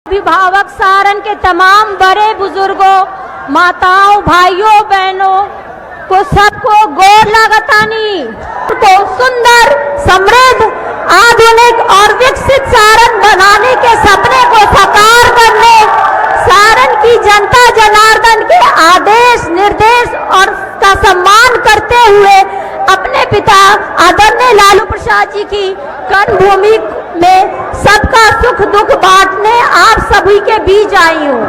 अभिभावक सारण के तमाम बड़े बुजुर्गों, माताओं, भाइयों, बहनों को सबको गोर लागतानी को सुंदर, समृद्ध, आधुनिक और विकसित सारण बनाने के सपने को साकार करने सारण की जनता जनार्दन के आदेश, निर्देश और का सम्मान करते हुए अपने पिता आदरणीय लालू प्रसाद जी की कर्मभूमि में सबका सुख दुख बांटने आप सभी के बीच आई हूँ।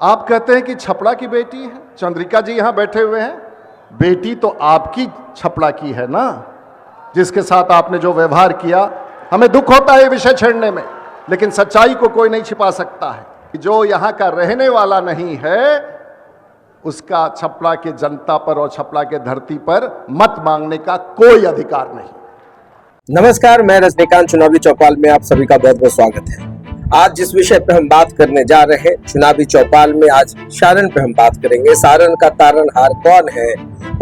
आप कहते हैं कि छपड़ा की बेटी है, चंद्रिका जी यहाँ बैठे हुए हैं, बेटी तो आपकी छपड़ा की है ना, जिसके साथ आपने जो व्यवहार किया। हमें दुख होता है ये विषय छेड़ने में, लेकिन सच्चाई को कोई नहीं छिपा सकता है। जो यहाँ का रहने वाला नहीं है उसका छपड़ा के जनता पर और छपड़ा के धरती पर मत मांगने का कोई अधिकार नहीं। नमस्कार, मैं रजनीकांत चुनावी चौपाल में आप सभी का बहुत बहुत स्वागत है। आज जिस विषय पर हम बात करने जा रहे हैं चुनावी चौपाल में, आज सारण पे हम बात करेंगे। सारण का तारणहार कौन है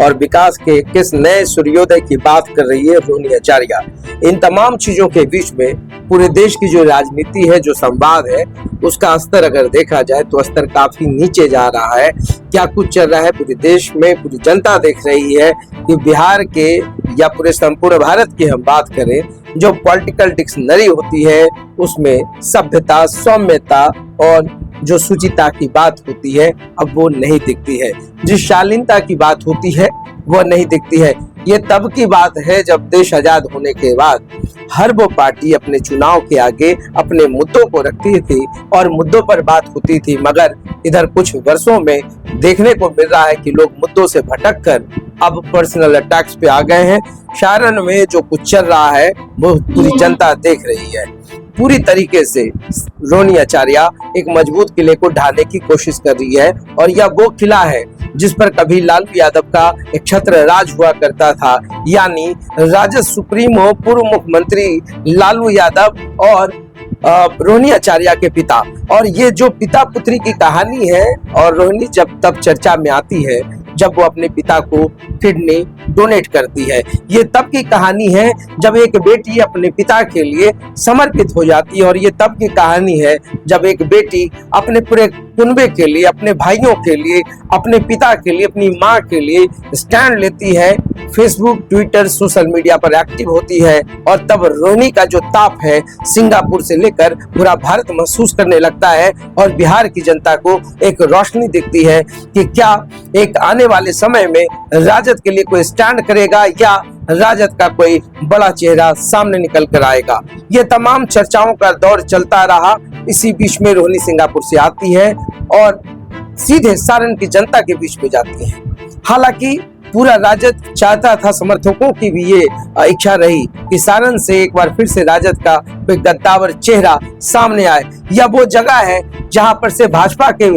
और विकास के किस नए सूर्योदय की बात कर रही है रोहिणी आचार्य। इन तमाम चीजों के बीच में पूरे देश की जो राजनीति है, जो संवाद है, उसका स्तर अगर देखा जाए तो स्तर काफी नीचे जा रहा है। क्या कुछ चल रहा है पूरे देश में, पूरी जनता देख रही है कि बिहार के या पूरे संपूर्ण भारत की हम बात करें, जो पॉलिटिकल डिक्शनरी होती है उसमें सभ्यता, सौम्यता और जो सुचिता की बात होती है अब वो नहीं दिखती है। जिस शालीनता की बात होती है वो नहीं दिखती है। ये तब की बात है जब देश आजाद होने के बाद हर वो पार्टी अपने चुनाव के आगे अपने मुद्दों को रखती थी और मुद्दों पर बात होती थी। मगर इधर कुछ वर्षों में देखने को मिल रहा है कि लोग मुद्दों से भटक कर अब पर्सनल अटैक्स पे आ गए हैं। सारण में जो कुछ चल रहा है वो पूरी जनता देख रही है। पूरी तरीके से रोहिणी आचार्य एक मजबूत किले को ढाने की कोशिश कर रही है और यह वो किला है जिस पर कभी लालू यादव का एक छत्र राज हुआ करता था, यानी राजद सुप्रीमो पूर्व मुख्यमंत्री लालू यादव और रोहिणी आचार्य के पिता। और ये जो पिता पुत्री की कहानी है, और रोहिणी जब तब चर्चा में आती है जब वो अपने पिता को किडनी डोनेट करती है। ये तब की कहानी है जब एक बेटी अपने पिता के लिए समर्पित हो जाती है, और ये तब की कहानी है जब एक बेटी अपने पूरे कुनबे के लिए, अपने भाइयों के लिए, अपने पिता के लिए, अपनी माँ के लिए स्टैंड लेती है, फेसबुक, ट्विटर, सोशल मीडिया पर एक्टिव होती है। और तब रोहिणी का जो ताप है सिंगापुर से लेकर पूरा भारत महसूस करने लगता है और बिहार की जनता को एक रोशनी दिखती है कि क्या एक आने वाले समय में राजद के लिए कोई स्टैंड करेगा या राजद का कोई बड़ा चेहरा सामने निकल कर आएगा। ये तमाम चर्चाओं का दौर चलता रहा। इसी बीच में रोहिणी सिंगापुर से आती है और सीधे सारण की जनता के बीच में जाती है। हालांकि पूरा राजद चाहता था, समर्थकों की भी ये इच्छा रही कि सारण से एक बार फिर से राजद का कोई गद्दावर चेहरा सामने आए। यह वो जगह है जहां पर से भाजपा के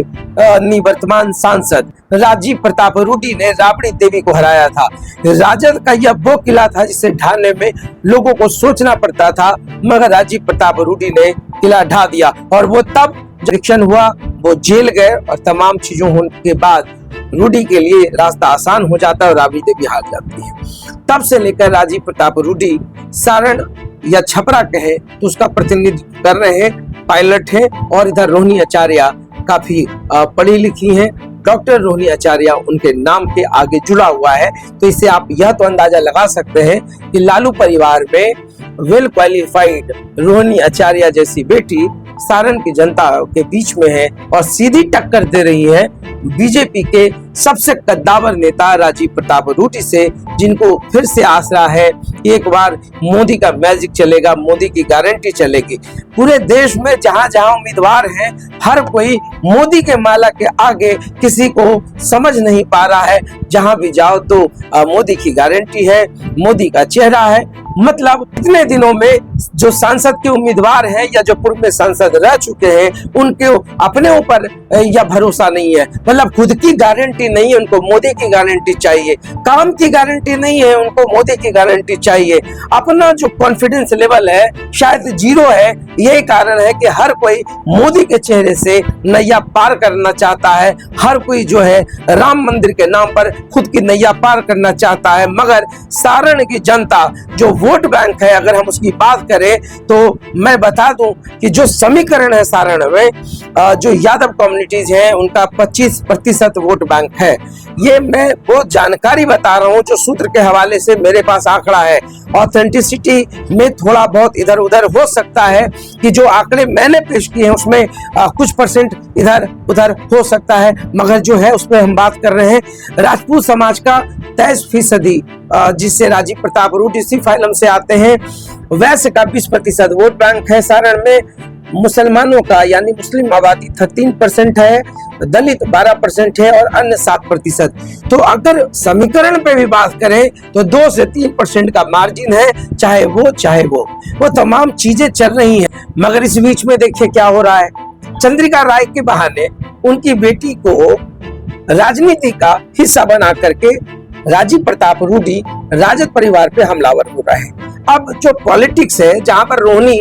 निवर्तमान सांसद राजीव प्रताप रूडी ने राबड़ी देवी को हराया था। राजद का यह वो किला था जिसे ढाने में लोगों को सोचना पड़ता था, मगर राजीव प्रताप रूडी ने किला ढा दिया। और वो तब इलेक्शन हुआ, वो जेल गए और तमाम चीजों होने के बाद रूडी के लिए रास्ता आसान हो जाता है और राबड़ी देवी हार जाती है। तब से लेकर राजीव प्रताप रूडी सारण या छपरा कहे तो उसका प्रतिनिधित्व कर रहे हैं, पायलट हैं। और इधर रोहिणी आचार्य काफी पढ़ी लिखी हैं, डॉक्टर रोहिणी आचार्य उनके नाम के आगे जुड़ा हुआ है। तो इससे आप यह तो अंदाजा लगा सकते हैं कि लालू परिवार में वेल क्वालिफाइड रोहिणी आचार्य जैसी बेटी सारण की जनता के बीच में है और सीधी टक्कर दे रही है बीजेपी के सबसे कद्दावर नेता राजीव प्रताप रूडी से, जिनको फिर से आसरा है कि एक बार मोदी का मैजिक चलेगा, मोदी की गारंटी चलेगी। पूरे देश में जहां जहां उम्मीदवार हैं, हर कोई मोदी के माला के आगे किसी को समझ नहीं पा रहा है। जहां भी जाओ तो मोदी की गारंटी है, मोदी का चेहरा है। मतलब इतने दिनों में जो सांसद के उम्मीदवार हैं या जो पूर्व में सांसद रह चुके हैं, उनके अपने ऊपर या भरोसा नहीं है। मतलब खुद की गारंटी गारंटी नहीं है, उनको मोदी की गारंटी चाहिए। काम की गारंटी नहीं है, उनको मोदी की गारंटी चाहिए। अपना जो कॉन्फिडेंस लेवल है शायद जीरो है। यही कारण है कि हर कोई मोदी के चेहरे से नैया पार करना चाहता है। हर कोई जो है राम मंदिर के नाम पर खुद की नैया पार करना चाहता है। मगर सारण की जनता जो वोट बैंक है, अगर हम उसकी बात करें तो मैं बता दूं कि जो समीकरण है सारण में, जो यादव कम्युनिटीज हैं उनका 25% वोट बैंक है। ये मैं वो जानकारी बता रहा हूं जो सूत्र के हवाले से मेरे पास आंकड़ा है। ऑथेंटिसिटी में थोड़ा बहुत इधर उधर हो सकता है कि जो आंकड़े मैंने पेश किए हैं उसमें कुछ परसेंट इधर उधर हो सकता है, मगर जो है उसमें हम बात कर रहे हैं राजपूत समाज का 23%, जिससे राजीव प्रताप रूडी इसी फाइलम से आते हैं। वैश्य का 20% वोट बैंक है सारण में। मुसलमानों का यानी मुस्लिम आबादी 13% है, दलित 12% है और अन्य 7%। तो अगर समीकरण पे भी बात करें तो 2 से 3% का मार्जिन है, चाहे वो तमाम चीजें चल रही हैं। मगर इस बीच में देखिए क्या हो रहा है। चंद्रिका राय के बहाने उनकी बेटी को राजनीति का हिस्सा बना करके राजीव प्रताप रूडी राजद परिवार पे हमलावर हो रहा है। अब जो पॉलिटिक्स है, जहां पर रोहिणी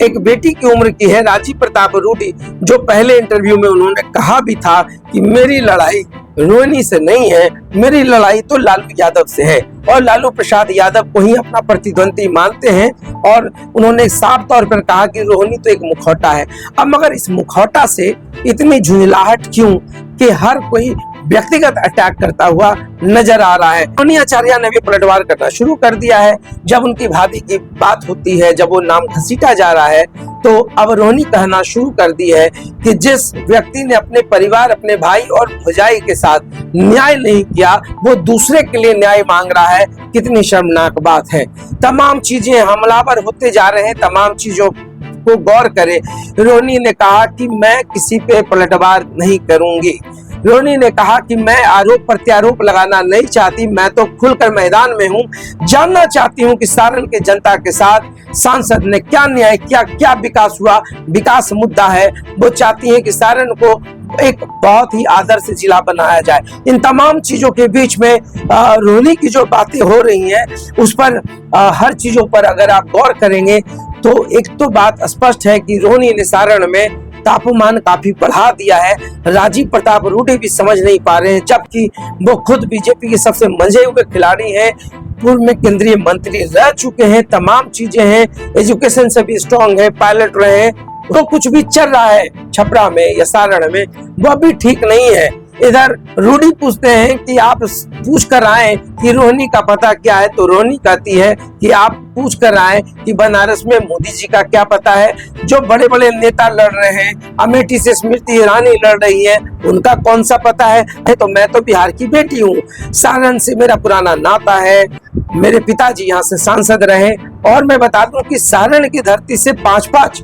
एक बेटी की उम्र की है, राजीव प्रताप रूडी जो पहले इंटरव्यू में उन्होंने कहा भी था कि मेरी लड़ाई रोहिणी से नहीं है, मेरी लड़ाई तो लालू यादव से है, और लालू प्रसाद यादव को ही अपना प्रतिद्वंदी मानते हैं। और उन्होंने साफ तौर पर कहा कि रोहिणी तो एक मुखौटा है। अब मगर इस मुखौटा से इतनी झुंझलाहट क्यों कि हर कोई व्यक्तिगत अटैक करता हुआ नजर आ रहा है। रोहिणी आचार्य ने भी पलटवार करना शुरू कर दिया है। जब उनकी भाभी की बात होती है, जब वो नाम घसीटा जा रहा है, तो अब रोहिणी कहना शुरू कर दी है कि जिस व्यक्ति ने अपने परिवार, अपने भाई और भौजाई के साथ न्याय नहीं किया, वो दूसरे के लिए न्याय मांग रहा है। कितनी शर्मनाक बात है। तमाम चीजें हमलावर होते जा रहे हैं, तमाम चीजों को गौर करें। रोहिणी ने कहा कि मैं किसी पे पलटवार नहीं करूंगी। रोहिणी ने कहा कि मैं आरोप प्रत्यारोप लगाना नहीं चाहती, मैं तो खुलकर मैदान में हूं। जानना चाहती हूं कि सारण के जनता के साथ सांसद ने क्या न्याय किया, क्या विकास हुआ। विकास मुद्दा है। वो चाहती है कि सारण को एक बहुत ही आदर्श जिला बनाया जाए। इन तमाम चीजों के बीच में रोहिणी की जो बातें हो रही हैं उस पर हर चीजों पर अगर आप गौर करेंगे तो एक तो बात स्पष्ट है कि रोहिणी ने सारण में तापमान काफी बढ़ा दिया है। राजीव प्रताप रूडी भी समझ नहीं पा रहे हैं, जबकि वो खुद बीजेपी के सबसे मंजे हुए खिलाड़ी हैं, पूर्व में केंद्रीय मंत्री रह चुके हैं, तमाम चीजें हैं, एजुकेशन से भी स्ट्रांग है, पायलट रहे हैं। तो कुछ भी चल रहा है छपरा में या सारण में, वह भी ठीक नहीं है। इधर रूडी पूछते हैं कि आप पूछ कर आए कि रोहिणी का पता क्या है, तो रोहिणी कहती है कि आप पूछ कर आए कि बनारस में मोदी जी का क्या पता है। जो बड़े बड़े नेता लड़ रहे हैं, अमेठी से स्मृति ईरानी लड़ रही है, उनका कौन सा पता है। तो मैं तो बिहार की बेटी हूँ, सारण से मेरा पुराना नाता है, मेरे पिताजी यहाँ से सांसद रहे, और मैं बता दूं कि सारण की धरती से 5-5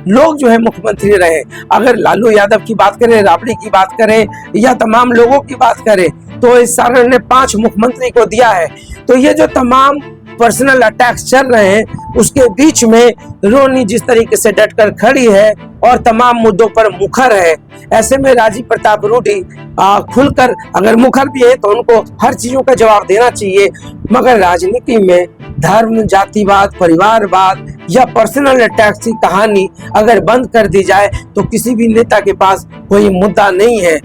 लोग जो है मुख्यमंत्री रहे। अगर लालू यादव की बात करें, राबड़ी की बात करें या तमाम लोगों की बात करें, तो इस सारण ने 5 मुख्यमंत्री को दिया है। तो ये जो तमाम पर्सनल अटैक्स चल रहे हैं, उसके बीच में रोहिणी जिस तरीके से डटकर खड़ी है और तमाम मुद्दों पर मुखर है, ऐसे में राजीव प्रताप रूडी खुलकर अगर मुखर भी है तो उनको हर चीजों का जवाब देना चाहिए। मगर राजनीति में धर्म, जातिवाद, परिवारवाद या पर्सनल अटैक्स की कहानी अगर बंद कर दी जाए तो किसी भी नेता के पास कोई मुद्दा नहीं है।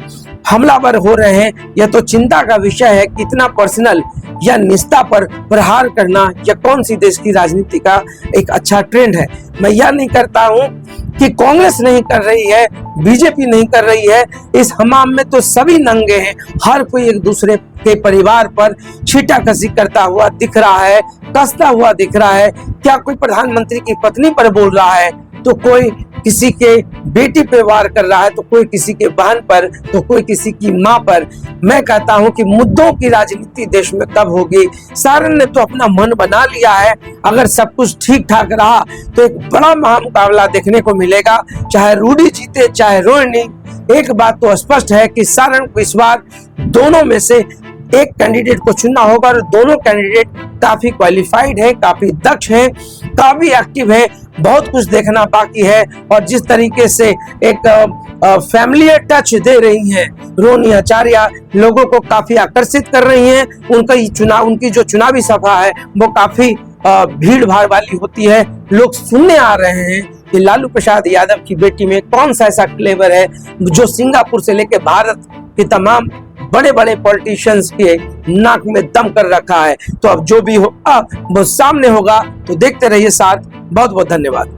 हमलावर हो रहे हैं, यह तो चिंता का विषय है कि इतना पर्सनल या निष्ठा पर प्रहार करना यह कौन सी देश की राजनीति का एक अच्छा ट्रेंड है। मैं यह नहीं करता हूं कि कांग्रेस नहीं कर रही है, बीजेपी नहीं कर रही है। इस हमाम में तो सभी नंगे हैं, हर कोई एक दूसरे के परिवार पर छीटाकशी करता हुआ दिख रहा है, कसता हुआ दिख रहा है। क्या कोई प्रधानमंत्री की पत्नी पर बोल रहा है, तो कोई किसी के बेटी पे वार कर रहा है, तो कोई किसी के बहन पर, तो कोई किसी की माँ पर। मैं कहता हूं कि मुद्दों की राजनीति देश में कब होगी। सारण ने तो अपना मन बना लिया है। अगर सब कुछ ठीक ठाक रहा तो एक बड़ा महामुकाबला देखने को मिलेगा, चाहे रूडी जीते चाहे रोहिणी। एक बात तो स्पष्ट है कि सारण को इस बार दोनों में से एक कैंडिडेट को चुनना होगा, और दोनों कैंडिडेट काफी क्वालिफाइड है, काफी दक्ष है, काफी एक्टिव है। बहुत कुछ देखना बाकी है। और जिस तरीके से एक फैमिली टच दे रही हैं। रोनी आचार्य लोगों को काफी आकर्षित कर रही हैं। उनकी जो चुनावी सभा है वो काफी भीड़ भाड़ वाली होती है। लोग सुनने आ रहे हैं कि लालू प्रसाद यादव की बेटी में कौन सा ऐसा क्लेवर है जो सिंगापुर से लेकर भारत के तमाम बड़े बड़े पॉलिटिशियंस के नाक में दम कर रखा है। तो अब जो भी होगा वो सामने होगा। तो देखते रहिए साथ। बहुत बहुत धन्यवाद।